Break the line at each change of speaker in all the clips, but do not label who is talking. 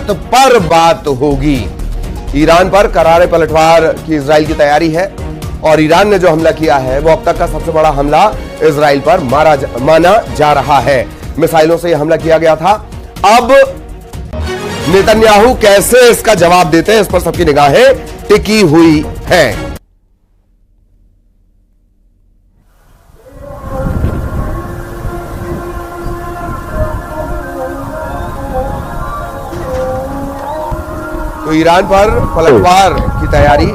शर्त पर बात होगी। ईरान पर करारे पलटवार की इजराइल की तैयारी है और ईरान ने जो हमला किया है वो अब तक का सबसे बड़ा हमला इजराइल पर माना जा रहा है। मिसाइलों से यह हमला किया गया था। अब नेतन्याहू कैसे इसका जवाब देते हैं, इस पर सबकी निगाहें टिकी हुई हैं। तो ईरान पर पलटवार की तैयारी,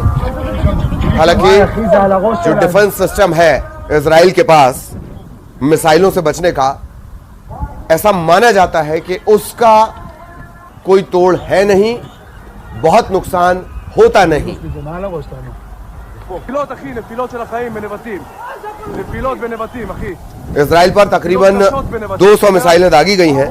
हालांकि जो डिफेंस सिस्टम है इजराइल के पास मिसाइलों से बचने का, ऐसा माना जाता है कि उसका कोई तोड़ है नहीं, बहुत नुकसान होता नहीं। इजराइल पर तकरीबन 200 मिसाइलें दागी गई हैं।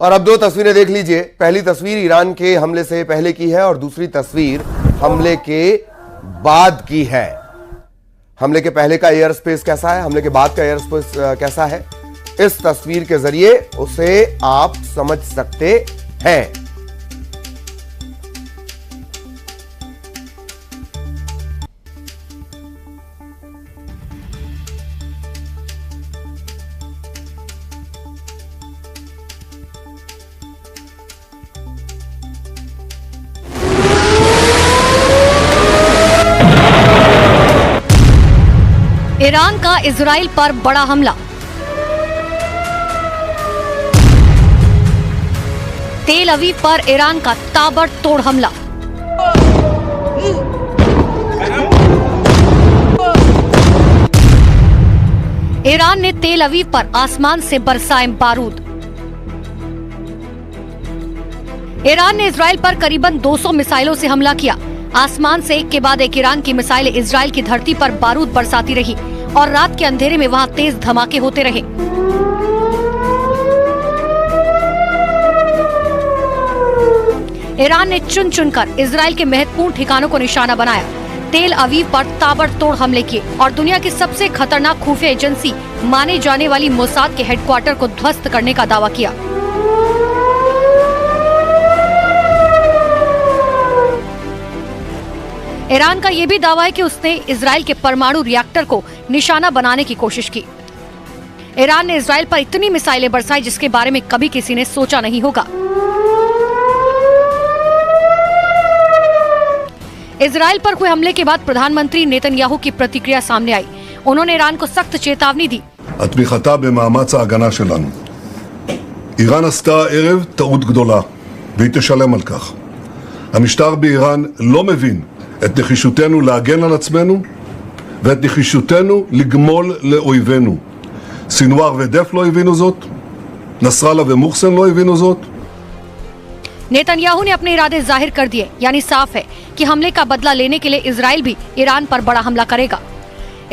और अब दो तस्वीरें देख लीजिए। पहली तस्वीर ईरान के हमले से पहले की है और दूसरी तस्वीर हमले के बाद की है। हमले के पहले का एयर स्पेस कैसा है, हमले के बाद का एयर स्पेस कैसा है, इस तस्वीर के जरिए उसे आप समझ सकते हैं।
ईरान का इजराइल पर बड़ा हमला। तेल अवीव पर ईरान का ताबड़तोड़ हमला। ईरान ने तेल अवीव पर आसमान से बरसाए बारूद। ईरान ने इजराइल पर करीबन 200 मिसाइलों से हमला किया। आसमान से एक के बाद एक ईरान की मिसाइलें इजराइल की धरती पर बारूद बरसाती रही और रात के अंधेरे में वहां तेज धमाके होते रहे। ईरान ने चुन चुनकर इजराइल के महत्वपूर्ण ठिकानों को निशाना बनाया। तेल अवीव पर ताबड़तोड़ हमले किए और दुनिया की सबसे खतरनाक खुफिया एजेंसी माने जाने वाली मोसाद के हेडक्वार्टर को ध्वस्त करने का दावा किया। ईरान का यह भी दावा है कि उसने इजराइल के परमाणु रिएक्टर को निशाना बनाने की कोशिश की। ईरान ने इजराइल पर इतनी मिसाइलें बरसाई जिसके बारे में कभी किसी ने सोचा नहीं होगा। इजराइल पर हुए हमले के बाद प्रधानमंत्री नेतन्याहू की प्रतिक्रिया सामने आई। उन्होंने ईरान को सख्त चेतावनी दी।
התמיכתה במאמץ ההגנה שלנו. איראן עשתה הערב טעות גדולה, והיא תשלם על כך. המשטר באיראן לא מבין את נחישותנו להגן על עצמנו ואת נחישותנו לגמול לאויבינו. סינואר ודף לא הבינו זאת, נסראללה ומוחסן לא הבינו זאת.
नेतन्याहू ने अपने इरादे जाहिर कर दिए, यानी साफ है कि हमले का बदला लेने के लिए इजराइल भी ईरान पर बड़ा हमला करेगा।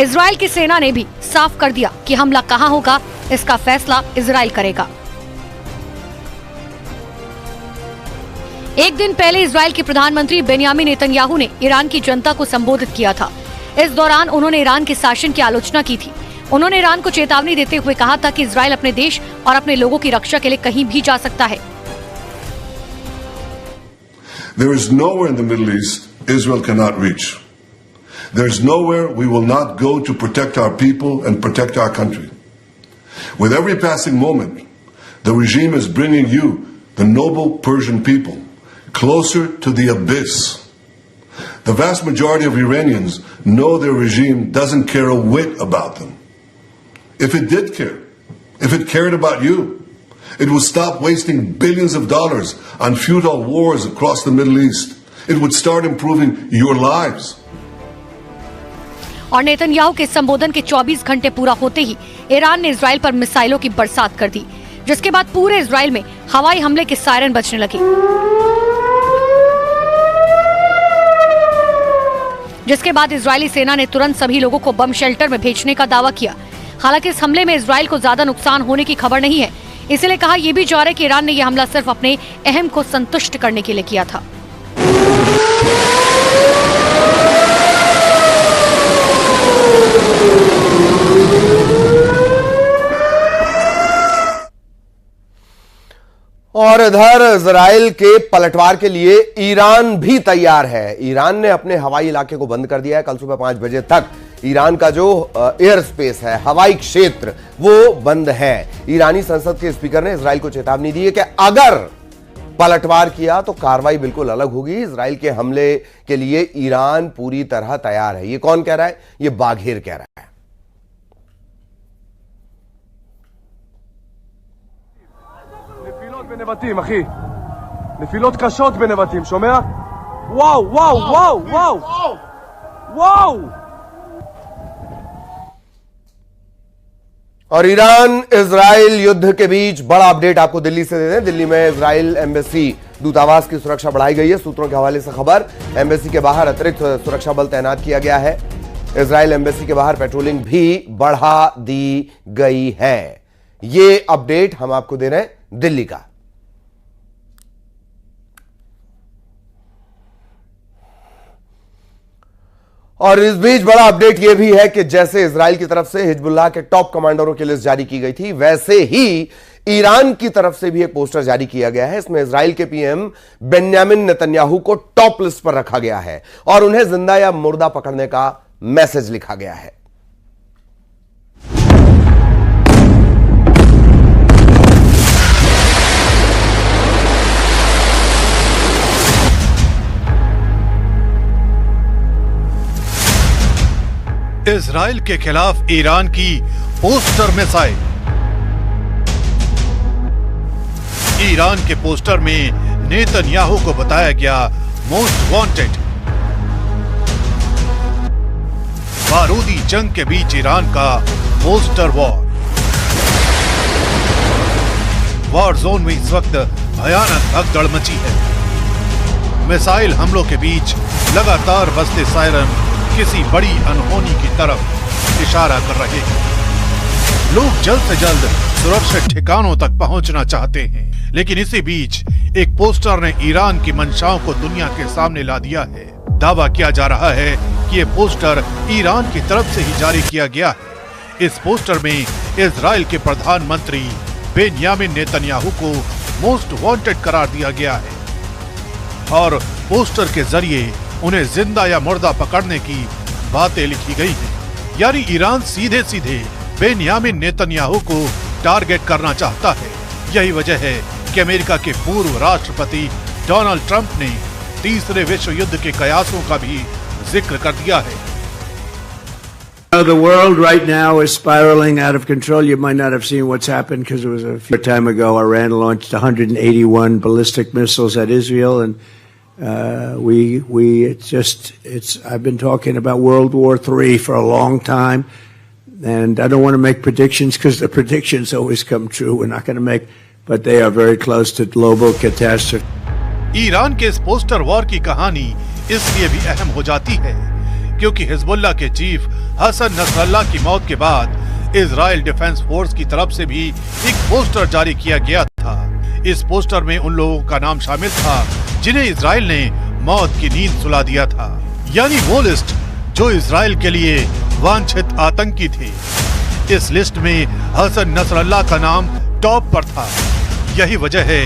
इजराइल की सेना ने भी साफ कर दिया कि हमला कहां होगा, इसका फैसला इजराइल करेगा। एक दिन पहले इजराइल के प्रधानमंत्री बेन्यामिन नेतन्याहू ने ईरान की जनता को संबोधित किया था। इस दौरान उन्होंने ईरान के शासन की आलोचना की थी। उन्होंने ईरान को चेतावनी देते हुए कहा था कि इजराइल अपने देश और अपने लोगों की रक्षा के लिए कहीं भी जा सकता है।
There is nowhere in the Middle East Israel cannot reach. There is nowhere we will not go to protect our people and protect our country. With every passing moment, the regime is bringing you, the noble Persian people, closer to the abyss. The vast majority of Iranians know their regime doesn't care a whit about them. If it did care, if it cared about you, it would stop wasting billions of dollars on futile wars across the Middle East. It would start improving your lives.
और Netanyahu के संबोधन के 24 घंटे पूरा होते ही Iran ने Israel पर मिसाइलों की बरसात कर दी, जिसके बाद पूरे इजराइल में हवाई हमले के सायरन बजने लगे, जिसके बाद इजरायली सेना ने तुरंत सभी लोगों को बम शेल्टर में भेजने का दावा किया। हालांकि इस हमले में इजराइल को ज्यादा नुकसान होने की खबर नहीं है, इसलिए कहा यह भी जा रहा है कि ईरान ने यह हमला सिर्फ अपने अहम को संतुष्ट करने के लिए किया था।
और इधर इजराइल के पलटवार के लिए ईरान भी तैयार है। ईरान ने अपने हवाई इलाके को बंद कर दिया है। कल सुबह 5 बजे तक ईरान का जो एयर स्पेस है, हवाई क्षेत्र, वो बंद है। ईरानी संसद के स्पीकर ने इजराइल को चेतावनी दी है कि अगर पलटवार किया तो कार्रवाई बिल्कुल अलग होगी। इजराइल के हमले के लिए ईरान पूरी तरह तैयार है। ये कौन कह रहा है? ये बाघेर कह रहा है।
בנבטים, אחי. נפילות קשות בנבטים, שומע? וואו, וואו, וואו, וואו. וואו!
और ईरान इजराइल युद्ध के बीच बड़ा अपडेट आपको दिल्ली से दे दें। दिल्ली में इजराइल एम्बेसी दूतावास की सुरक्षा बढ़ाई गई है। सूत्रों के हवाले से खबर, एम्बेसी के बाहर अतिरिक्त सुरक्षा बल तैनात किया गया है। इजराइल एम्बेसी के बाहर पेट्रोलिंग भी बढ़ा दी गई है। ये अपडेट हम आपको दे रहे हैं दिल्ली का। और इस बीच बड़ा अपडेट यह भी है कि जैसे इजराइल की तरफ से हिजबुल्लाह के टॉप कमांडरों की लिस्ट जारी की गई थी, वैसे ही ईरान की तरफ से भी एक पोस्टर जारी किया गया है। इसमें इजराइल के पीएम बेन्यामिन नेतन्याहू को टॉप लिस्ट पर रखा गया है और उन्हें जिंदा या मुर्दा पकड़ने का मैसेज लिखा गया है।
इजराइल के खिलाफ ईरान की पोस्टर मिसाइल। ईरान के पोस्टर में नेतन्याहू को बताया गया मोस्ट वांटेड। बारूदी जंग के बीच ईरान का पोस्टर वॉर जोन में इस वक्त भयानक भगदड़ मची है। मिसाइल हमलों के बीच लगातार बजते सायरन किसी बड़ी अनहोनी की तरफ इशारा कर रहे हैं। लोग जल्द से जल्द सुरक्षित ठिकानों तक पहुंचना चाहते हैं, लेकिन इसी बीच एक पोस्टर ने ईरान की मंशाओं को दुनिया के सामने ला दिया है। दावा किया जा रहा है कि ये पोस्टर ईरान की तरफ से ही जारी किया गया है। इस पोस्टर में इजराइल के प्रधानमंत्री बेन्यामिन नेतन्याहू को मोस्ट वांटेड करार दिया गया है और पोस्टर के जरिए उन्हें जिंदा या मुर्दा पकड़ने की बातें लिखी गई हैं। यानी ईरान सीधे सीधे बेन्यामिन नेतन्याहू को टारगेट करना चाहता है। यही वजह है कि अमेरिका के पूर्व राष्ट्रपति डोनाल्ड ट्रंप ने तीसरे विश्व युद्ध के कयासों का भी जिक्र कर दिया है।
The world right now is spiraling out of control. You might not have seen what's happened because it was a few time ago. Iran launched 181 ballistic missiles at Israel, and I've been talking about World War III for a long time, and I don't want to make predictions because the predictions always come true. We're not going to make, but they are very close to global catastrophe.
Iran के इस poster war की कहानी इसलिए भी अहम हो जाती है क्योंकि हिजबुल्लाह के चीफ हसन नसरल्लाह की मौत के बाद इजराइल डिफेंस फोर्स की तरफ से भी एक पोस्टर जारी किया गया था। इस पोस्टर में उन लोगों का नाम शामिल था जिन्हें इजराइल ने मौत की नींद सुला दिया था, यानी वो लिस्ट जो इजराइल के लिए वांछित आतंकी थे। इस लिस्ट में हसन नसरल्लाह का नाम टॉप पर था। यही वजह है